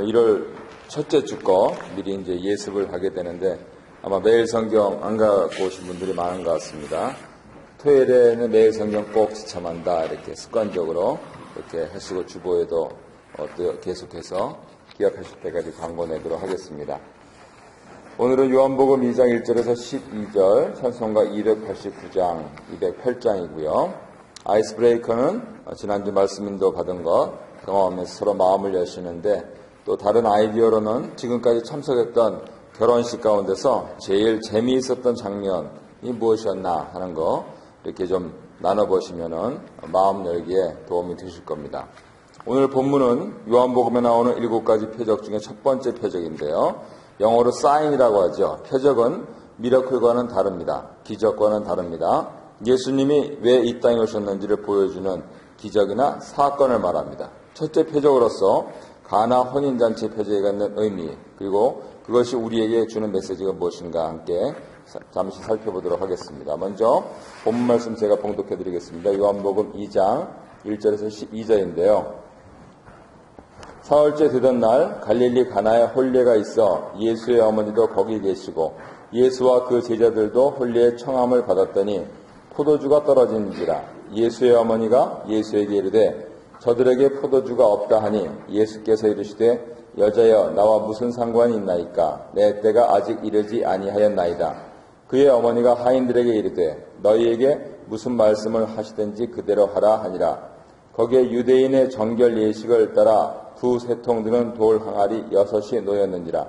오늘 1월 첫째 주 거 미리 이제 예습을 하게 되는데 아마 매일 성경 안 갖고 오신 분들이 많은 것 같습니다. 토요일에는 매일 성경 꼭 지참한다 이렇게 습관적으로 이렇게 하시고 주보에도 또 계속해서 기억하실 때까지 광고 내도록 하겠습니다. 오늘은 요한복음 2장 1절에서 12절, 찬송가 289장, 208장이고요. 아이스 브레이커는 지난주 말씀인도 받은 것 경험하면서 서로 마음을 여시는데, 또 다른 아이디어로는 지금까지 참석했던 결혼식 가운데서 제일 재미있었던 장면이 무엇이었나 하는 거 이렇게 좀 나눠보시면은 마음 열기에 도움이 되실 겁니다. 오늘 본문은 요한복음에 나오는 7가지 표적 중에 첫 번째 표적인데요. 영어로 사인이라고 하죠. 표적은 미러클과는 다릅니다. 기적과는 다릅니다. 예수님이 왜 이 땅에 오셨는지를 보여주는 기적이나 사건을 말합니다. 첫째 표적으로서 가나 혼인잔치 표적에 갖는 의미, 그리고 그것이 우리에게 주는 메시지가 무엇인가 함께 잠시 살펴보도록 하겠습니다. 먼저 본문 말씀 제가 봉독해 드리겠습니다. 요한복음 2장 1절에서 12절인데요. 사흘째 되던 날 갈릴리 가나에 혼례가 있어 예수의 어머니도 거기 계시고 예수와 그 제자들도 혼례의 청함을 받았더니 포도주가 떨어지는지라. 예수의 어머니가 예수에게 이르되 저들에게 포도주가 없다 하니 예수께서 이르시되 여자여 나와 무슨 상관이 있나이까. 내 때가 아직 이르지 아니하였나이다. 그의 어머니가 하인들에게 이르되 너희에게 무슨 말씀을 하시든지 그대로 하라 하니라. 거기에 유대인의 정결 예식을 따라 두 세통 드는 돌 항아리 6이 놓였는지라.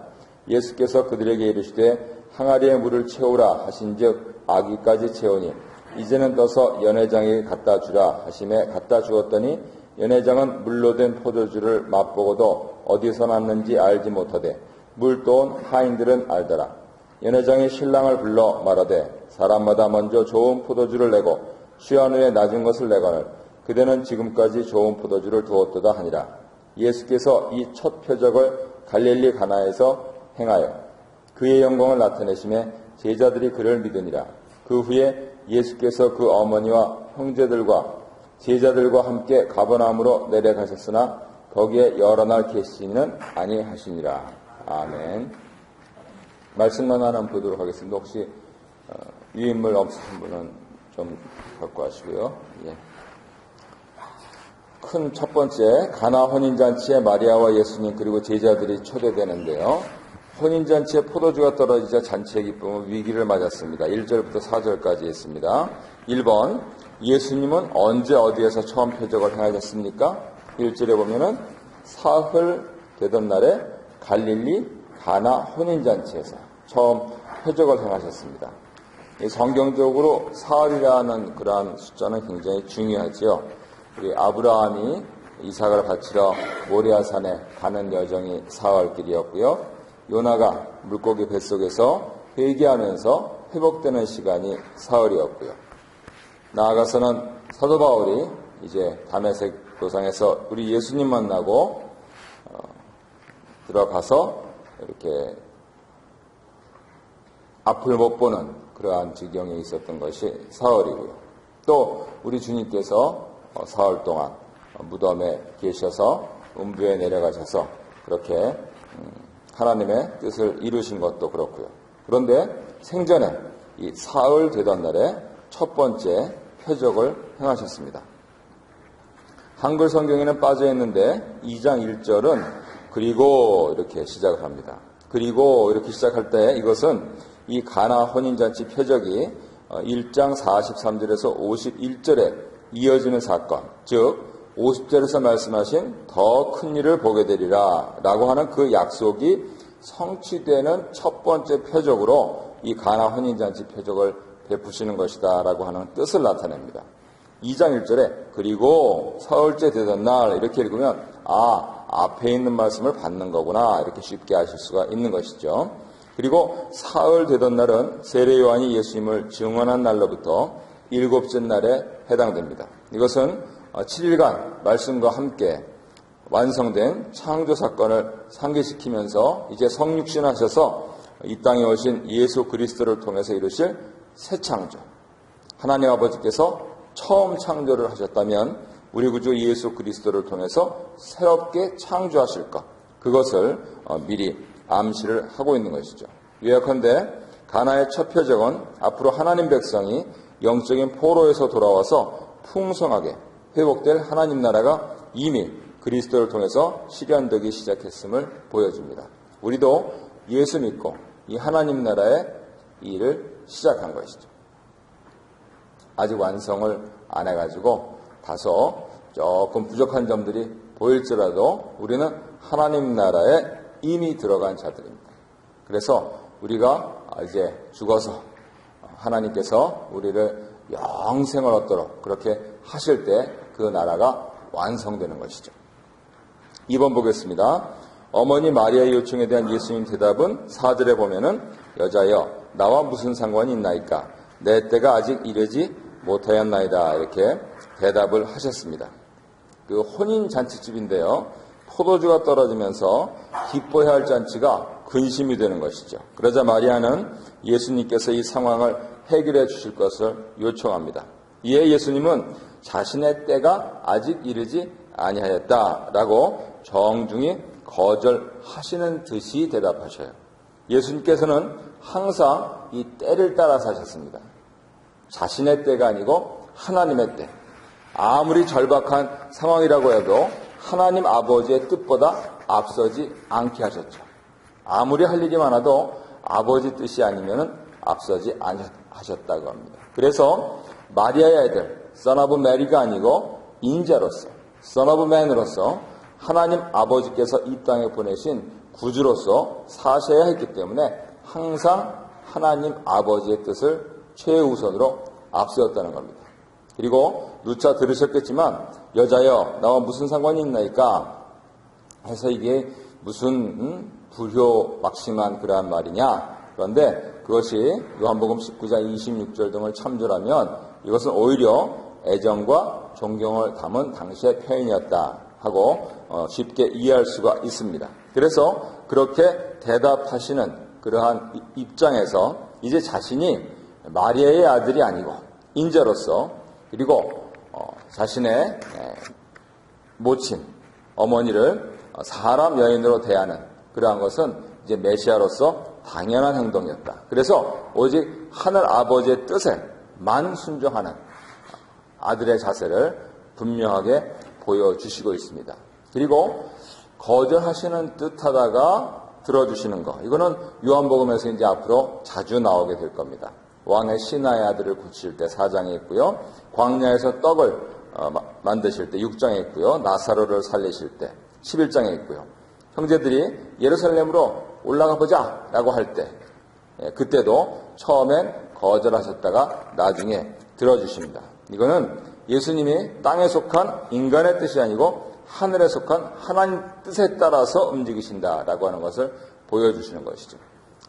예수께서 그들에게 이르시되 항아리에 물을 채우라 하신즉 아기까지 채우니 이제는 떠서 연회장에게 갖다 주라 하심에 갖다 주었더니 연회장은 물로 된 포도주를 맛보고도 어디서 났는지 알지 못하되 물 떠온 하인들은 알더라. 연회장이 신랑을 불러 말하되 사람마다 먼저 좋은 포도주를 내고 취한 후에 낮은 것을 내거늘 그대는 지금까지 좋은 포도주를 두었도다 하니라. 예수께서 이 첫 표적을 갈릴리 가나에서 행하여 그의 영광을 나타내심에 제자들이 그를 믿으니라. 그 후에 예수께서 그 어머니와 형제들과 제자들과 함께 가버나움으로 내려가셨으나 거기에 여러 날 계시지는 아니하시니라. 아멘. 말씀만 하나 보도록 하겠습니다. 혹시 유인물 없으신 분은 좀 갖고 하시고요. 예. 큰 첫 번째 가나 혼인잔치에 마리아와 예수님 그리고 제자들이 초대되는데요. 혼인잔치에 포도주가 떨어지자 잔치의 기쁨은 위기를 맞았습니다. 1절부터 4절까지 있습니다. 1번 예수님은 언제 어디에서 처음 표적을 행하셨습니까? 1절에 보면은 사흘 되던 날에 갈릴리 가나 혼인잔치에서 처음 표적을 행하셨습니다. 성경적으로 사흘이라는 그러한 숫자는 굉장히 중요하지요. 우리 아브라함이 이삭을 바치러 모리아산에 가는 여정이 사흘길이었고요. 요나가 물고기 뱃속에서 회개하면서 회복되는 시간이 사흘이었고요. 나아가서는 사도 바울이 이제 다메섹 도상에서 우리 예수님 만나고 들어가서 이렇게 앞을 못 보는 그러한 지경에 있었던 것이 사흘이고요. 또 우리 주님께서 사흘 동안 무덤에 계셔서 음부에 내려가셔서 그렇게 하나님의 뜻을 이루신 것도 그렇고요. 그런데 생전에 이 사흘 되던 날에 첫 번째 표적을 행하셨습니다. 한글 성경에는 빠져 있는데 2장 1절은 그리고 이렇게 시작을 합니다. 그리고 이렇게 시작할 때 이것은 이 가나 혼인잔치 표적이 1장 43절에서 51절에 이어지는 사건, 즉 50절에서 말씀하신 더 큰 일을 보게 되리라 라고 하는 그 약속이 성취되는 첫 번째 표적으로 이 가나 혼인잔치 표적을 베푸시는 것이다 라고 하는 뜻을 나타냅니다. 2장 1절에 그리고 사흘째 되던 날 이렇게 읽으면 앞에 있는 말씀을 받는 거구나 이렇게 쉽게 아실 수가 있는 것이죠. 그리고 사흘 되던 날은 세례 요한이 예수님을 증언한 날로부터 7째 날에 해당됩니다. 이것은 7일간 말씀과 함께 완성된 창조 사건을 상기시키면서 이제 성육신하셔서 이 땅에 오신 예수 그리스도를 통해서 이루실 새 창조. 하나님 아버지께서 처음 창조를 하셨다면 우리 구주 예수 그리스도를 통해서 새롭게 창조하실 것. 그것을 미리 암시를 하고 있는 것이죠. 요약한데 가나의 첫 표적은 앞으로 하나님 백성이 영적인 포로에서 돌아와서 풍성하게 회복될 하나님 나라가 이미 그리스도를 통해서 실현되기 시작했음을 보여줍니다. 우리도 예수 믿고 이 하나님 나라의 일을 시작한 것이죠. 아직 완성을 안 해가지고 다소 조금 부족한 점들이 보일지라도 우리는 하나님 나라에 이미 들어간 자들입니다. 그래서 우리가 이제 죽어서 하나님께서 우리를 영생을 얻도록 그렇게 하실 때 그 나라가 완성되는 것이죠. 2번 보겠습니다. 어머니 마리아의 요청에 대한 예수님 대답은 4절에 보면은 여자여 나와 무슨 상관이 있나이까 내 때가 아직 이르지 못하였나이다 이렇게 대답을 하셨습니다. 그 혼인 잔치집인데요. 포도주가 떨어지면서 기뻐해야 할 잔치가 근심이 되는 것이죠. 그러자 마리아는 예수님께서 이 상황을 해결해 주실 것을 요청합니다. 이에 예수님은 자신의 때가 아직 이르지 아니하였다라고 정중히 거절하시는 듯이 대답하셔요. 예수님께서는 항상 이 때를 따라서 하셨습니다. 자신의 때가 아니고 하나님의 때. 아무리 절박한 상황이라고 해도 하나님 아버지의 뜻보다 앞서지 않게 하셨죠. 아무리 할 일이 많아도 아버지 뜻이 아니면 앞서지 않으셨다고 합니다. 그래서 마리아의 아들, Son of Mary가 아니고 인자로서, Son of Man으로서 하나님 아버지께서 이 땅에 보내신 구주로서 사셔야 했기 때문에 항상 하나님 아버지의 뜻을 최우선으로 앞세웠다는 겁니다. 그리고 누차 들으셨겠지만 여자여 나와 무슨 상관이 있나이까 해서 이게 무슨 불효막심한 그러한 말이냐. 그런데 그것이 요한복음 19장 26절 등을 참조하면 이것은 오히려 애정과 존경을 담은 당시의 표현이었다 하고 쉽게 이해할 수가 있습니다. 그래서 그렇게 대답하시는 그러한 입장에서 이제 자신이 마리아의 아들이 아니고 인자로서 그리고 자신의 모친 어머니를 사람 여인으로 대하는 그러한 것은 이제 메시아로서 당연한 행동이었다. 그래서 오직 하늘 아버지의 뜻에만 순종하는 아들의 자세를 분명하게 보여주시고 있습니다. 그리고 거절하시는 듯하다가 들어주시는 거. 이거는 요한복음에서 이제 앞으로 자주 나오게 될 겁니다. 왕의 신하의 아들을 고칠 때 4장에 있고요. 광야에서 떡을 만드실 때 6장에 있고요. 나사로를 살리실 때 11장에 있고요. 형제들이 예루살렘으로 올라가 보자 라고 할 때 그때도 처음엔 거절하셨다가 나중에 들어주십니다. 이거는 예수님이 땅에 속한 인간의 뜻이 아니고 하늘에 속한 하나님 뜻에 따라서 움직이신다라고 하는 것을 보여주시는 것이죠.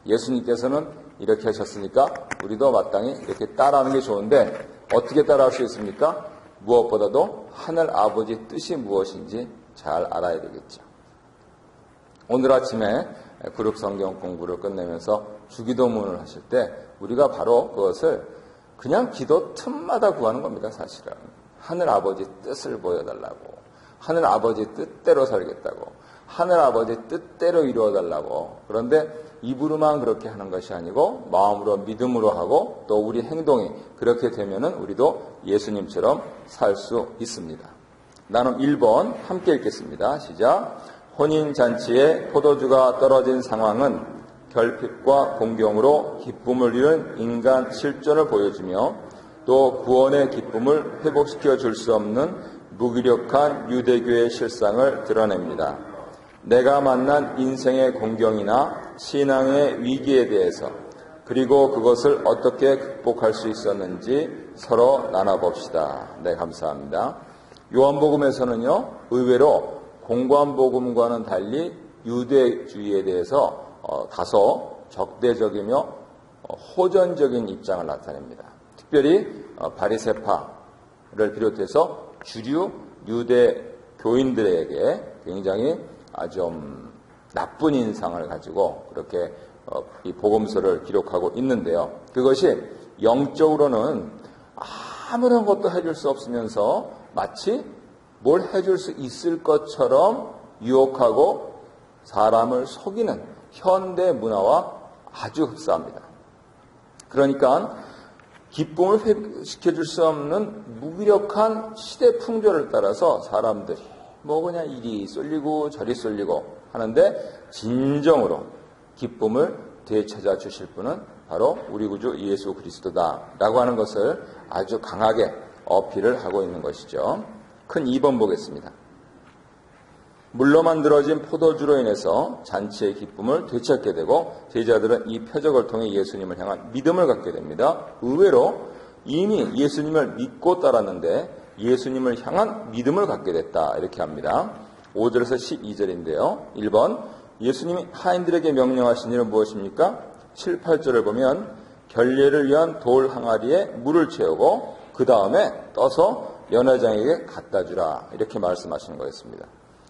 예수님께서는 이렇게 하셨으니까 우리도 마땅히 이렇게 따라하는 게 좋은데 어떻게 따라할 수 있습니까? 무엇보다도 하늘 아버지 뜻이 무엇인지 잘 알아야 되겠죠. 오늘 아침에 그룹 성경 공부를 끝내면서 주기도문을 하실 때 우리가 바로 그것을 그냥 기도 틈마다 구하는 겁니다. 사실은 하늘 아버지 뜻을 보여달라고, 하늘 아버지 뜻대로 살겠다고, 하늘 아버지 뜻대로 이루어달라고. 그런데 입으로만 그렇게 하는 것이 아니고 마음으로 믿음으로 하고 또 우리 행동이 그렇게 되면은 우리도 예수님처럼 살 수 있습니다. 나눔 1번 함께 읽겠습니다. 시작. 혼인잔치에 포도주가 떨어진 상황은 결핍과 공경으로 기쁨을 잃은 인간 실존을 보여주며 또 구원의 기쁨을 회복시켜 줄 수 없는 무기력한 유대교의 실상을 드러냅니다. 내가 만난 인생의 공경이나 신앙의 위기에 대해서 그리고 그것을 어떻게 극복할 수 있었는지 서로 나눠봅시다. 네, 감사합니다. 요한복음에서는요, 의외로 공관복음과는 달리 유대주의에 대해서 다소 적대적이며 호전적인 입장을 나타냅니다. 특별히 바리새파를 비롯해서 주류 유대 교인들에게 굉장히 좀 나쁜 인상을 가지고 그렇게 이 복음서를 기록하고 있는데요. 그것이 영적으로는 아무런 것도 해줄 수 없으면서 마치 뭘 해줄 수 있을 것처럼 유혹하고 사람을 속이는 현대 문화와 아주 흡사합니다. 그러니까 기쁨을 회복시켜줄 수 없는 무기력한 시대 풍조를 따라서 사람들이 그냥 이리 쏠리고 저리 쏠리고 하는데, 진정으로 기쁨을 되찾아 주실 분은 바로 우리 구주 예수 그리스도다라고 하는 것을 아주 강하게 어필을 하고 있는 것이죠. 큰 2번 보겠습니다. 물로 만들어진 포도주로 인해서 잔치의 기쁨을 되찾게 되고, 제자들은 이 표적을 통해 예수님을 향한 믿음을 갖게 됩니다. 의외로 이미 예수님을 믿고 따랐는데 예수님을 향한 믿음을 갖게 됐다, 이렇게 합니다. 5절에서 12절인데요. 1번, 예수님이 하인들에게 명령하신 일은 무엇입니까? 7, 8절을 보면 결례를 위한 돌 항아리에 물을 채우고 그 다음에 떠서 연회장에게 갖다 주라, 이렇게 말씀하시는 거였습니다.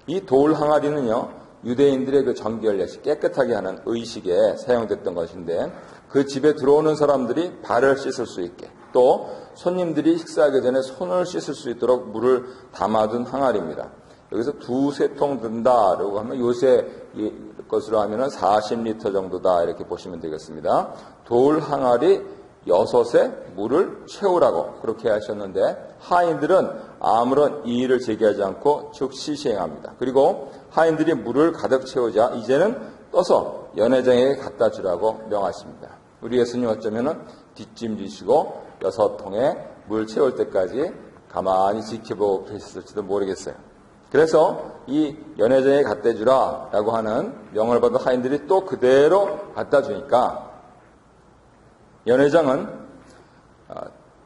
이 돌 항아리는요, 유대인들의 그 정결례식, 깨끗하게 하는 의식에 사용됐던 것인데, 그 집에 들어오는 사람들이 발을 씻을 수 있게, 또 손님들이 식사하기 전에 손을 씻을 수 있도록 물을 담아둔 항아리입니다. 여기서 2-3통 든다라고 하면 요새 것으로 하면 40리터 정도다, 이렇게 보시면 되겠습니다. 돌 항아리 6에 물을 채우라고 그렇게 하셨는데, 하인들은 아무런 이의를 제기하지 않고 즉시 시행합니다. 그리고 하인들이 물을 가득 채우자 이제는 떠서 연회장에게 갖다 주라고 명하십니다. 우리 예수님 어쩌면은 뒷짐지시고 6통에 물 채울 때까지 가만히 지켜보고 계셨을지도 모르겠어요. 그래서 이 연회장에 갖다 주라라고 하는 명을 받은 하인들이 또 그대로 갖다 주니까, 연회장은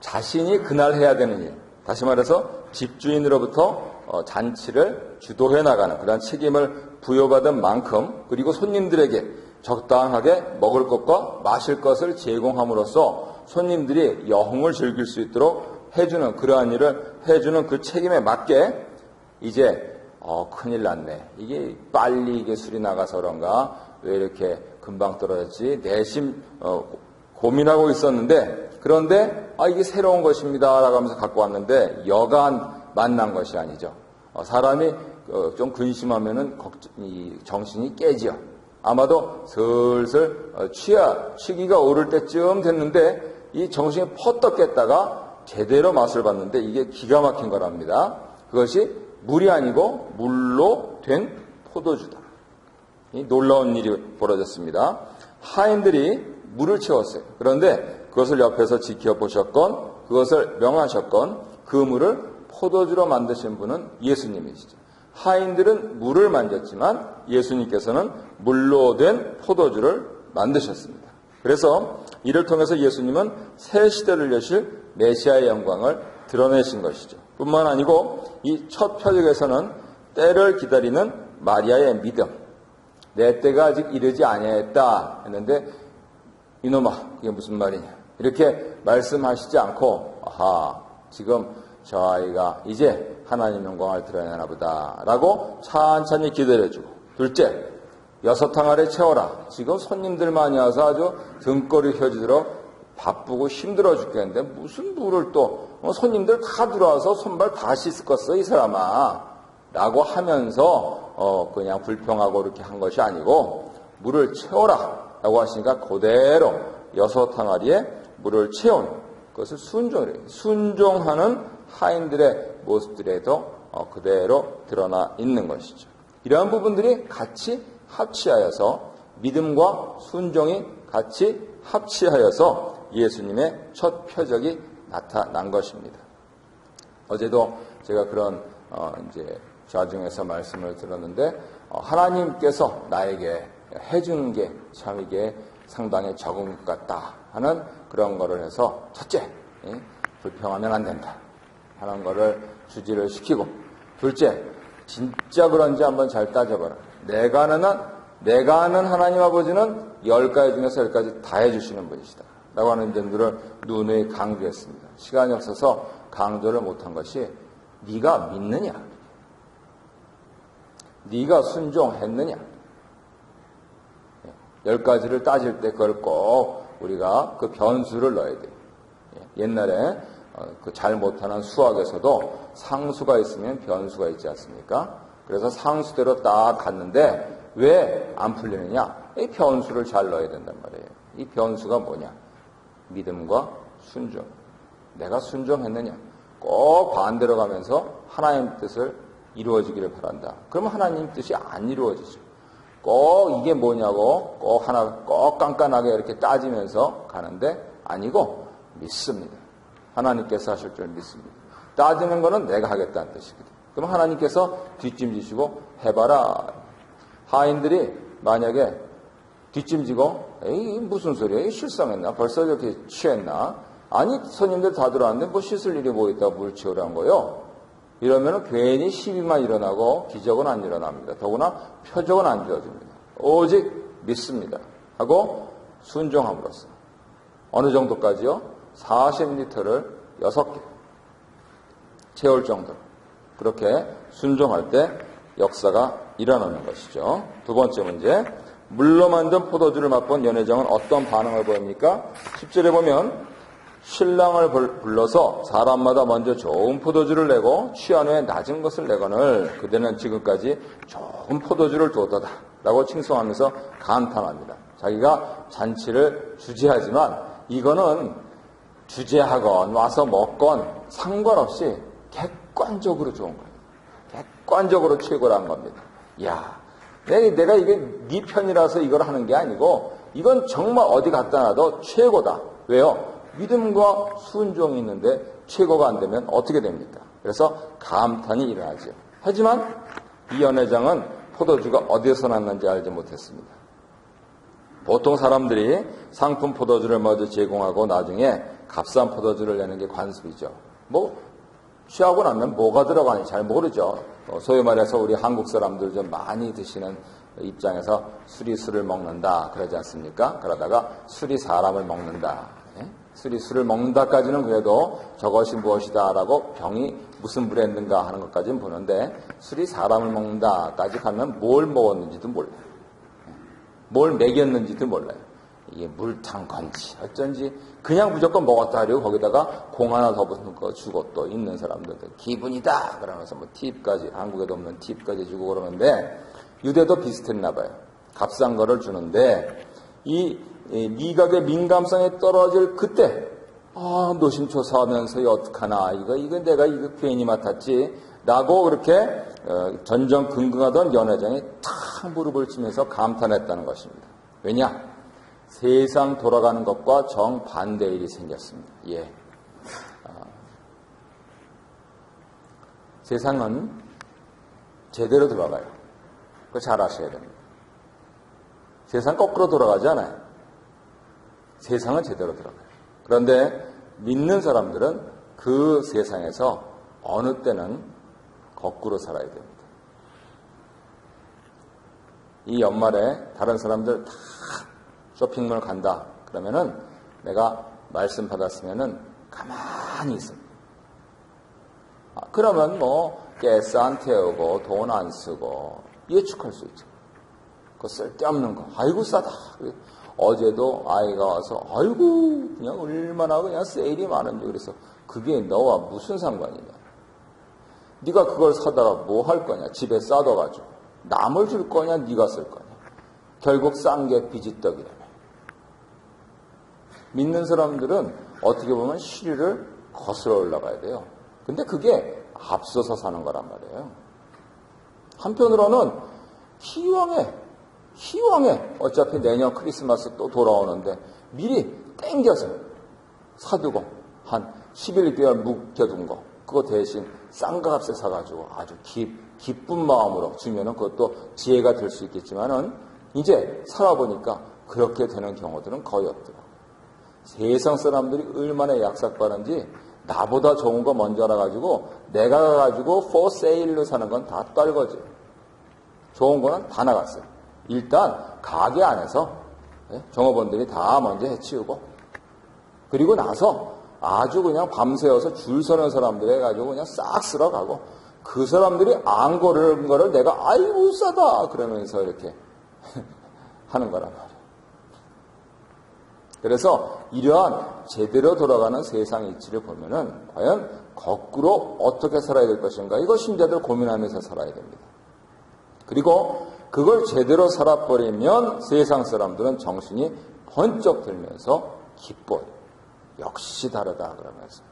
자신이 그날 해야 되는 일, 다시 말해서 집주인으로부터 잔치를 주도해 나가는 그런 책임을 부여받은 만큼, 그리고 손님들에게 적당하게 먹을 것과 마실 것을 제공함으로써 손님들이 여흥을 즐길 수 있도록 해주는, 그러한 일을 해주는 그 책임에 맞게 이제 큰일 났네, 이게 빨리 이게 술이 나가서 그런가, 왜 이렇게 금방 떨어졌지, 내심 고민하고 있었는데, 그런데 이게 새로운 것입니다 라고 하면서 갖고 왔는데 여간 만난 것이 아니죠. 사람이 좀 근심하면은 정신이 깨지요. 아마도 슬슬 취기가 오를 때쯤 됐는데 이 정신이 퍼떡 깼다가 제대로 맛을 봤는데 이게 기가 막힌 거랍니다. 그것이 물이 아니고 물로 된 포도주다. 이 놀라운 일이 벌어졌습니다. 하인들이 물을 채웠어요. 그런데 그것을 옆에서 지켜보셨건 그것을 명하셨건 그 물을 포도주로 만드신 분은 예수님이시죠. 하인들은 물을 만졌지만 예수님께서는 물로 된 포도주를 만드셨습니다. 그래서 이를 통해서 예수님은 새 시대를 여실 메시아의 영광을 드러내신 것이죠. 뿐만 아니고 이 첫 표적에서는 때를 기다리는 마리아의 믿음, 내 때가 아직 이르지 아니하였다 했는데, 이놈아 그게 무슨 말이냐 이렇게 말씀하시지 않고, 지금 저 아이가 이제 하나님 영광을 드러내나 보다 라고 천천히 기다려주고, 둘째 6항아리 채워라. 지금 손님들만이 와서 아주 등골이 펴지도록 바쁘고 힘들어 죽겠는데 무슨 물을 또 손님들 다 들어와서 손발 다 씻었어 이 사람아 라고 하면서 그냥 불평하고 이렇게 한 것이 아니고, 물을 채워라 라고 하시니까 그대로 6항아리에 물을 채운, 그것을 순종하는 하인들의 모습들에도 그대로 드러나 있는 것이죠. 이러한 부분들이 같이 합치하여서, 믿음과 순종이 같이 합치하여서 예수님의 첫 표적이 나타난 것입니다. 어제도 제가 그런 이제 좌중에서 말씀을 들었는데, 하나님께서 나에게 해주는 게 참 이게 상당히 적은 것 같다 하는 그런 거를 해서, 첫째, 불평하면 안 된다 하는 거를 주지를 시키고, 둘째, 진짜 그런지 한번 잘 따져봐라. 내가 아는 하나님 아버지는 10가지 중에서 10가지 다 해주시는 분이시다 라고 하는 점들을 누누이 강조했습니다. 시간이 없어서 강조를 못한 것이, 네가 믿느냐, 네가 순종했느냐. 10가지를 따질 때 그걸 꼭 우리가 그 변수를 넣어야 돼요. 옛날에 그 잘 못하는 수학에서도 상수가 있으면 변수가 있지 않습니까? 그래서 상수대로 딱 갔는데 왜 안 풀리느냐? 이 변수를 잘 넣어야 된단 말이에요. 이 변수가 뭐냐? 믿음과 순종. 내가 순종했느냐? 꼭 반대로 가면서 하나님 뜻을 이루어지기를 바란다. 그러면 하나님 뜻이 안 이루어지죠. 꼭 이게 뭐냐고 꼭 깐깐하게 이렇게 따지면서 가는데 아니고 믿습니다. 하나님께서 하실 줄 믿습니다. 따지는 거는 내가 하겠다는 뜻이거든. 그럼 하나님께서 뒷짐지시고 해봐라. 하인들이 만약에 뒷짐지고 에이 무슨 소리야? 에이, 실성했나? 벌써 이렇게 취했나? 아니 손님들 다 들어왔는데 뭐 씻을 일이 뭐 있다고 물 채우라는 거요? 이러면 괜히 시비만 일어나고 기적은 안 일어납니다. 더구나 표적은 안 주어집니다. 오직 믿습니다. 하고 순종함으로써 어느 정도까지요? 40리터를 6개 채울 정도로 그렇게 순종할 때 역사가 일어나는 것이죠. 두 번째 문제, 물로 만든 포도주를 맛본 연회장은 어떤 반응을 보입니까? 10절에 보면 신랑을 불러서 사람마다 먼저 좋은 포도주를 내고 취한 후에 낮은 것을 내거늘 그대는 지금까지 좋은 포도주를 두었다 라고 칭송하면서 감탄합니다. 자기가 잔치를 주재하지만 이거는 주재하건 와서 먹건 상관없이 객관적으로 좋은 거예요. 객관적으로 최고란 겁니다. 야, 내가 이게 네 편이라서 이걸 하는 게 아니고 이건 정말 어디 갖다 놔도 최고다. 왜요? 믿음과 순종이 있는데 최고가 안 되면 어떻게 됩니까? 그래서 감탄이 일어나죠. 하지만 이 연회장은 포도주가 어디에서 났는지 알지 못했습니다. 보통 사람들이 상품 포도주를 먼저 제공하고 나중에 값싼 포도주를 내는 게 관습이죠. 취하고 나면 뭐가 들어가는지 잘 모르죠. 소위 말해서 우리 한국 사람들 좀 많이 드시는 입장에서 술이 술을 먹는다 그러지 않습니까? 그러다가 술이 사람을 먹는다. 술이 술을 먹는다까지는 그래도 저것이 무엇이다라고 병이 무슨 브랜드인가 하는 것까지는 보는데 술이 사람을 먹는다까지 가면 뭘 먹었는지도 몰라요. 뭘 먹였는지도 몰라요. 이게 물탄 건지 어쩐지 그냥 무조건 먹었다 하려고 거기다가 공 하나 더 붙는 거 주고 또 있는 사람들도 기분이다 그러면서 뭐 팁까지 한국에도 없는 팁까지 주고 그러는데 유대도 비슷했나 봐요. 값싼 거를 주는데 이 미각의 민감성이 떨어질 그때 노심초사하면서 어떡하나 이거 내가 이거 괜히 맡았지 라고 그렇게 전전긍긍하던 연회장이 탁 무릎을 치면서 감탄했다는 것입니다. 왜냐? 세상 돌아가는 것과 정반대 일이 생겼습니다. 예. 세상은 제대로 돌아가요. 그거 잘 아셔야 됩니다. 세상 거꾸로 돌아가지 않아요. 세상은 제대로 돌아가요. 그런데 믿는 사람들은 그 세상에서 어느 때는 거꾸로 살아야 됩니다. 이 연말에 다른 사람들 다 쇼핑몰 간다. 그러면은 내가 말씀 받았으면은 가만히 있어. 그러면 가스 안 태우고 돈 안 쓰고 예측할 수 있죠. 그 쓸데없는 거. 아이고 싸다. 어제도 아이가 와서 아이고 그냥 얼마나 그냥 세일이 많은지 그래서 그게 너와 무슨 상관이냐. 네가 그걸 사다가 뭐 할 거냐. 집에 싸둬가지고 남을 줄 거냐 네가 쓸 거냐. 결국 싼 게 비지떡이라며. 믿는 사람들은 어떻게 보면 시리를 거슬러 올라가야 돼요. 근데 그게 앞서서 사는 거란 말이에요. 한편으로는 희왕에 어차피 내년 크리스마스 또 돌아오는데 미리 땡겨서 사두고 한 11개월 묵혀둔 거 그거 대신 싼 값에 사가지고 아주 기쁜 마음으로 주면은 그것도 지혜가 될 수 있겠지만은 이제 살아보니까 그렇게 되는 경우들은 거의 없더라고요. 세상 사람들이 얼마나 약삭빠른지 나보다 좋은 거 먼저 알아가지고 내가 가가지고 for sale로 사는 건 다 떨거지. 좋은 거는 다 나갔어요. 일단 가게 안에서 종업원들이 다 먼저 해치우고 그리고 나서 아주 그냥 밤새워서 줄 서는 사람들 해가지고 그냥 싹 쓸어가고 그 사람들이 안 고르는 거를 내가 아이고 싸다 그러면서 이렇게 하는 거란 말이에요. 그래서 이러한 제대로 돌아가는 세상 이치를 보면은 과연 거꾸로 어떻게 살아야 될 것인가 이거 신자들 고민하면서 살아야 됩니다. 그리고 그걸 제대로 살아버리면 세상 사람들은 정신이 번쩍 들면서 기뻐요. 역시 다르다 그러면서.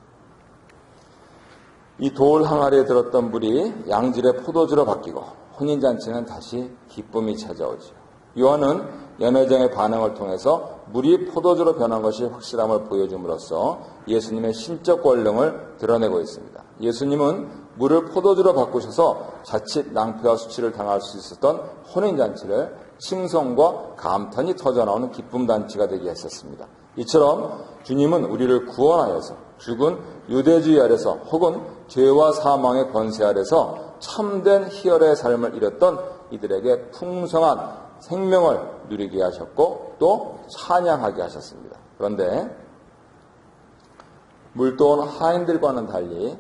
이 돌 항아리에 들었던 물이 양질의 포도주로 바뀌고 혼인잔치는 다시 기쁨이 찾아오죠. 요한은 연회장의 반응을 통해서 물이 포도주로 변한 것이 확실함을 보여줌으로써 예수님의 신적 권능을 드러내고 있습니다. 예수님은 물을 포도주로 바꾸셔서 자칫 낭패와 수치를 당할 수 있었던 혼인잔치를 칭송과 감탄이 터져나오는 기쁨잔치가 되게 했었습니다. 이처럼 주님은 우리를 구원하여서 죽은 유대주의 아래서 혹은 죄와 사망의 권세 아래서 참된 희열의 삶을 잃었던 이들에게 풍성한 생명을 누리게 하셨고 또 찬양하게 하셨습니다. 그런데 물도온 하인들과는 달리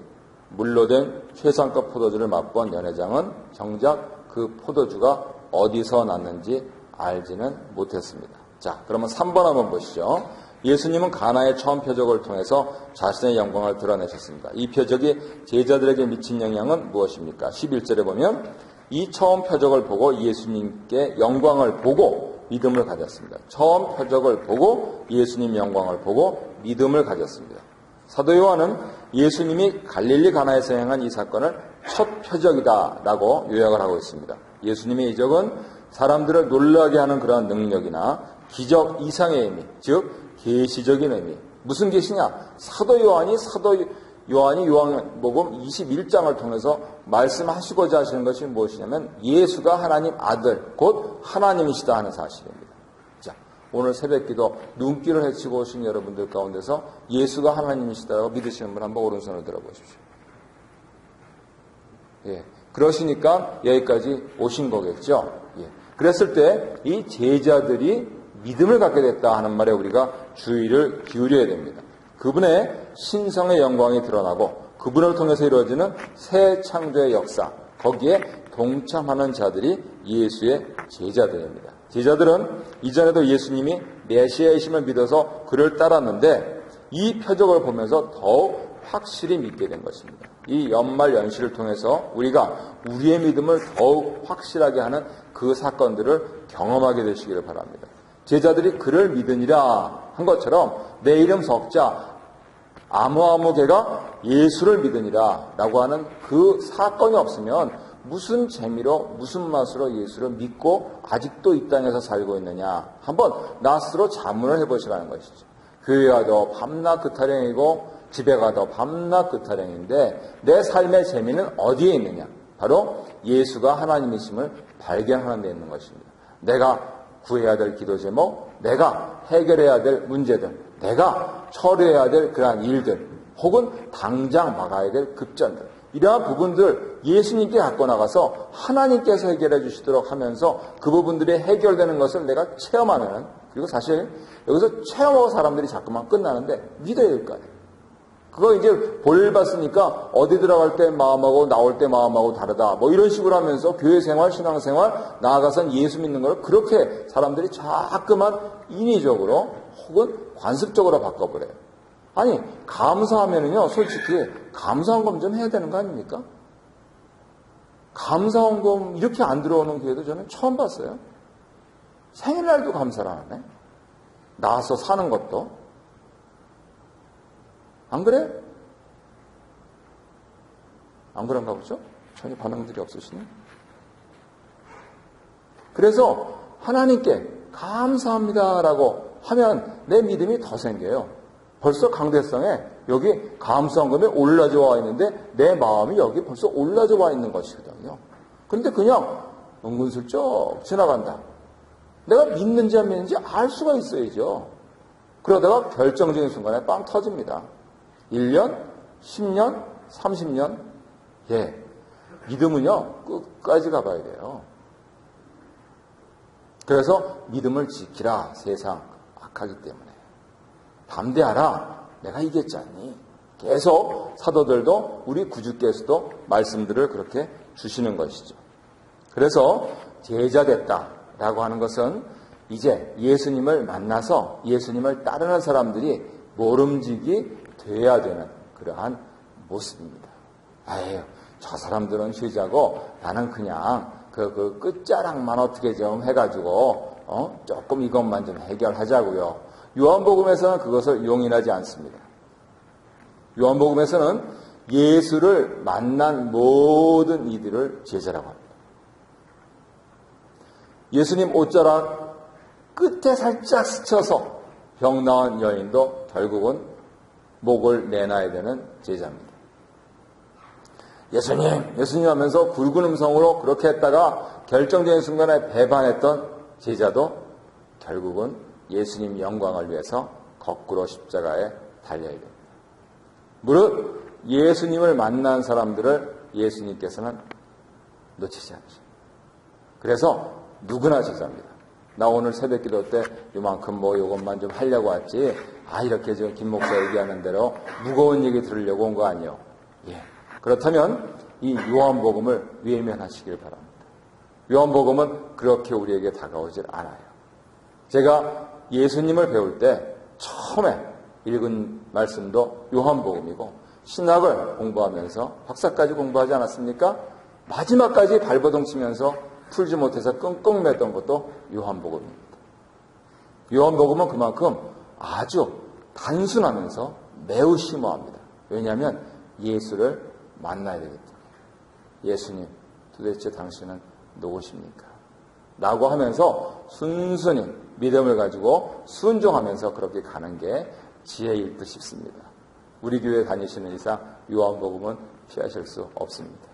물로 된 최상급 포도주를 맛본 연회장은 정작 그 포도주가 어디서 났는지 알지는 못했습니다. 자, 그러면 3번 한번 보시죠. 예수님은 가나의 처음 표적을 통해서 자신의 영광을 드러내셨습니다. 이 표적이 제자들에게 미친 영향은 무엇입니까? 11절에 보면 이 처음 표적을 보고 예수님께 영광을 보고 믿음을 가졌습니다. 처음 표적을 보고 예수님 영광을 보고 믿음을 가졌습니다. 사도 요한은 예수님이 갈릴리 가나에서 행한 이 사건을 첫 표적이다라고 요약을 하고 있습니다. 예수님의 이적은 사람들을 놀라게 하는 그러한 능력이나 기적 이상의 의미, 즉 계시적인 의미. 무슨 계시냐? 사도 요한이 요한복음 21장을 통해서 말씀하시고자 하시는 것이 무엇이냐면 예수가 하나님 아들, 곧 하나님이시다 하는 사실입니다. 자, 오늘 새벽기도 눈길을 헤치고 오신 여러분들 가운데서 예수가 하나님이시다고 믿으시는 분 한번 오른손을 들어보십시오. 예, 그러시니까 여기까지 오신 거겠죠. 예, 그랬을 때 이 제자들이 믿음을 갖게 됐다 하는 말에 우리가 주의를 기울여야 됩니다. 그분의 신성의 영광이 드러나고 그분을 통해서 이루어지는 새 창조의 역사, 거기에 동참하는 자들이 예수의 제자들입니다. 제자들은 이전에도 예수님이 메시아이심을 믿어서 그를 따랐는데 이 표적을 보면서 더욱 확실히 믿게 된 것입니다. 이 연말 연시를 통해서 우리가 우리의 믿음을 더욱 확실하게 하는 그 사건들을 경험하게 되시기를 바랍니다. 제자들이 그를 믿으니라 한 것처럼 내 이름 석자 아무개가 예수를 믿으니라 라고 하는 그 사건이 없으면 무슨 재미로 무슨 맛으로 예수를 믿고 아직도 이 땅에서 살고 있느냐 한번 나 스스로 자문을 해보시라는 것이죠. 교회 가도 밤낮 그 타령이고 집에 가도 밤낮 그 타령인데 내 삶의 재미는 어디에 있느냐? 바로 예수가 하나님이심을 발견하는 데 있는 것입니다. 내가 구해야 될 기도 제목, 내가 해결해야 될 문제들, 내가 처리해야 될 그러한 일들, 혹은 당장 막아야 될 급전들, 이러한 부분들 예수님께 갖고 나가서 하나님께서 해결해 주시도록 하면서 그 부분들이 해결되는 것을 내가 체험하는, 그리고 사실 여기서 체험하고 사람들이 자꾸만 끝나는데 믿어야 될 거 아니에요. 그거 이제 볼 봤으니까 어디 들어갈 때 마음하고 나올 때 마음하고 다르다. 뭐 이런 식으로 하면서 교회 생활, 신앙 생활, 나아가선 예수 믿는 걸 그렇게 사람들이 자꾸만 인위적으로 혹은 관습적으로 바꿔버려요. 아니, 감사하면은요, 솔직히 감사한 금 좀 해야 되는 거 아닙니까? 감사한 금 이렇게 안 들어오는 교회도 저는 처음 봤어요. 생일날도 감사를 안 하네. 나와서 사는 것도. 안 그래? 안 그런가 보죠? 전혀 반응들이 없으시네. 그래서 하나님께 감사합니다라고 하면 내 믿음이 더 생겨요. 벌써 강대성에 여기 감사한금에 올라져 와 있는데 내 마음이 여기 벌써 올라져 와 있는 것이거든요. 그런데 그냥 은근슬쩍 지나간다. 내가 믿는지 안 믿는지 알 수가 있어야죠. 그러다가 결정적인 순간에 빵 터집니다. 1년, 10년, 30년. 예. 믿음은요, 끝까지 가봐야 돼요. 그래서 믿음을 지키라. 세상 악하기 때문에. 담대하라. 내가 이겼잖니. 계속 사도들도 우리 구주께서도 말씀들을 그렇게 주시는 것이죠. 그래서 제자 됐다라고 하는 것은 이제 예수님을 만나서 예수님을 따르는 사람들이 모름지기 돼야 되는 그러한 모습입니다. 아유, 저 사람들은 제자고 나는 그냥 그 끝자락만 어떻게 좀 해가지고 조금 이것만 좀 해결하자고요. 요한복음에서는 그것을 용인하지 않습니다. 요한복음에서는 예수를 만난 모든 이들을 제자라고 합니다. 예수님 옷자락 끝에 살짝 스쳐서 병 나은 여인도 결국은 목을 내놔야 되는 제자입니다. 예수님 하면서 굵은 음성으로 그렇게 했다가 결정적인 순간에 배반했던 제자도 결국은 예수님 영광을 위해서 거꾸로 십자가에 달려야 됩니다. 무릇 예수님을 만난 사람들을 예수님께서는 놓치지 않으십니다. 그래서 누구나 제자입니다. 나 오늘 새벽 기도 때 요만큼 요것만 좀 하려고 왔지, 이렇게 저 김 목사 얘기하는 대로 무거운 얘기 들으려고 온 거 아니에요. 예. 그렇다면 이 요한복음을 외면하시길 바랍니다. 요한복음은 그렇게 우리에게 다가오질 않아요. 제가 예수님을 배울 때 처음에 읽은 말씀도 요한복음이고, 신학을 공부하면서 박사까지 공부하지 않았습니까? 마지막까지 발버둥 치면서 풀지 못해서 끙끙 맸던 것도 요한복음입니다. 요한복음은 그만큼 아주 단순하면서 매우 심오합니다. 왜냐하면 예수를 만나야 되기 때문에. 예수님, 도대체 당신은 누구십니까? 라고 하면서 순순히 믿음을 가지고 순종하면서 그렇게 가는 게 지혜일 듯 싶습니다. 우리 교회 다니시는 이상 요한복음은 피하실 수 없습니다.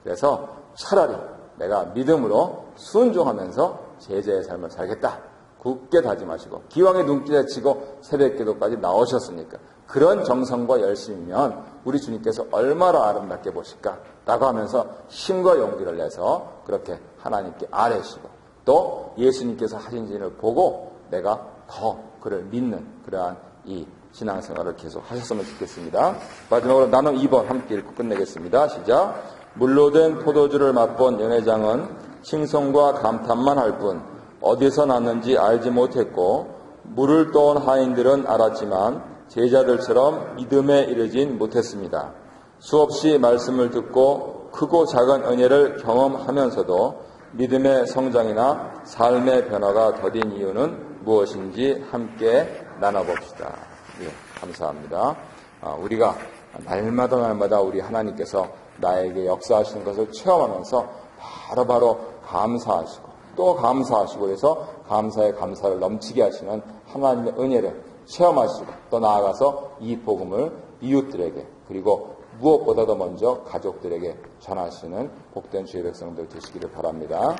그래서 차라리 내가 믿음으로 순종하면서 제자의 삶을 살겠다. 굳게 다짐하시고, 기왕에 눈길에 치고 새벽기도까지 나오셨으니까 그런 정성과 열심이면 우리 주님께서 얼마나 아름답게 보실까 라고 하면서 힘과 용기를 내서 그렇게 하나님께 아뢰시고, 또 예수님께서 하신 일을 보고 내가 더 그를 믿는 그러한 이 신앙생활을 계속 하셨으면 좋겠습니다. 마지막으로 나눔 2번 함께 읽고 끝내겠습니다. 시작. 물로 된 포도주를 맛본 연회장은 칭송과 감탄만 할 뿐 어디서 났는지 알지 못했고, 물을 떠온 하인들은 알았지만 제자들처럼 믿음에 이르진 못했습니다. 수없이 말씀을 듣고 크고 작은 은혜를 경험하면서도 믿음의 성장이나 삶의 변화가 더딘 이유는 무엇인지 함께 나눠봅시다. 예, 감사합니다. 우리가 날마다 우리 하나님께서 나에게 역사하시는 것을 체험하면서 바로바로 감사하시고 또 감사하시고 해서 감사에 감사를 넘치게 하시는 하나님의 은혜를 체험하시고, 또 나아가서 이 복음을 이웃들에게, 그리고 무엇보다도 먼저 가족들에게 전하시는 복된 주의 백성들 되시기를 바랍니다.